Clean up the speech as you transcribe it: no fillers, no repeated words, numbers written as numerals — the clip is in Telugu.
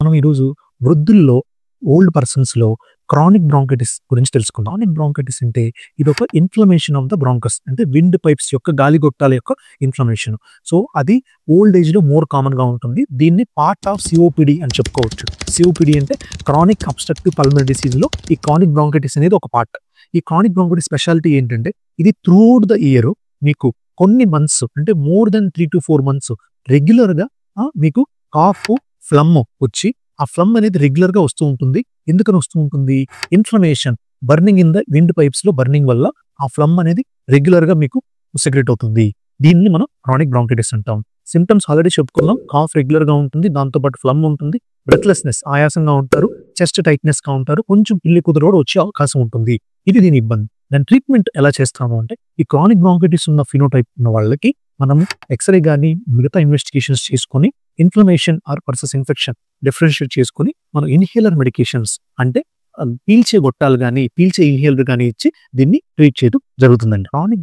మనం ఈరోజు వృద్ధుల్లో, ఓల్డ్ పర్సన్స్‌లో క్రానిక్ బ్రాంకైటిస్ గురించి తెలుసుకుందాం. క్రానిక్ బ్రాంకైటిస్ అంటే ఇదొక ఇన్‌ఫ్లమేషన్ ఆఫ్ ద బ్రాంకస్ అంటే విండ్ పైప్స్ యొక్క గాలిగొట్టాల యొక్క ఇన్‌ఫ్లమేషన్. సో, అది ఓల్డ్ ఏజ్‌లో మోర్ కామన్‌గా ఉంటుంది. దీన్ని పార్ట్ ఆఫ్ సిఓపిడి అని చెప్పుకోవచ్చు. సిఓపిడి అంటే క్రానిక్ అబ్స్ట్రక్టివ్ పల్మనరీ డిసీజ్‌లో ఈ క్రానిక్ బ్రాంకైటిస్ అనేది ఒక పార్ట్. ఈ క్రానిక్ బ్రాంకైటిస్ స్పెషాలిటీ ఏంటంటే ఇది త్రూఅవుట్ ద ఇయర్ మీకు కొన్ని మంత్స్ అంటే మోర్ దెన్ 3-4 మంత్స్ రెగ్యులర్‌గా మీకు కాఫ్, ఫ్లమ్ వచ్చి ఆ ఫ్లమ్ అనేది రెగ్యులర్‌గా వస్తూ ఉంటుంది. ఎందుకని వస్తూ ఉంటుంది? Inflammation, burning in the wind పైప్స్‌లో బర్నింగ్ వల్ల ఆ ఫ్లమ్ అనేది రెగ్యులర్‌గా మీకు సెక్రెట్ అవుతుంది. దీన్ని మనం క్రానిక్ బ్రాంకైటిస్ అంటాం. సింప్టమ్స్ ఆల్రెడీ చెప్పుకున్నాం. కాఫ్ రెగ్యులర్‌గా ఉంటుంది. దాంతో పాటు ఫ్లమ్ ఉంటుంది. బ్రెత్‌లెస్‌నెస్ ఆయాసంగా ఉంటారు. చెస్ట్ టైట్‌నెస్‌గా ఉంటారు. కొంచెం పిల్లి కూతురు కూడా వచ్చే అవకాశం ఉంటుంది. ఇది దీని ఇబ్బంది. దాని ట్రీట్మెంట్ ఎలా చేస్తాము అంటే ఈ క్రానిక్ బ్రాంకైటిస్ ఉన్న ఫినోటైప్ ఉన్న వాళ్ళకి మనము ఎక్స్‌రే గాని మిగతా ఇన్వెస్టిగేషన్స్ చేసుకొని inflammation or versus infection differentiate చేసుకొని మనం ఇన్‌హేలర్ మెడికేషన్స్ అంటే పీల్చే గొట్టాలు గాని, పీల్చే ఇన్‌హేలర్ గాని ఇచ్చి దీన్ని ట్రీట్ చేయడం జరుగుతుందండి. క్రానిక్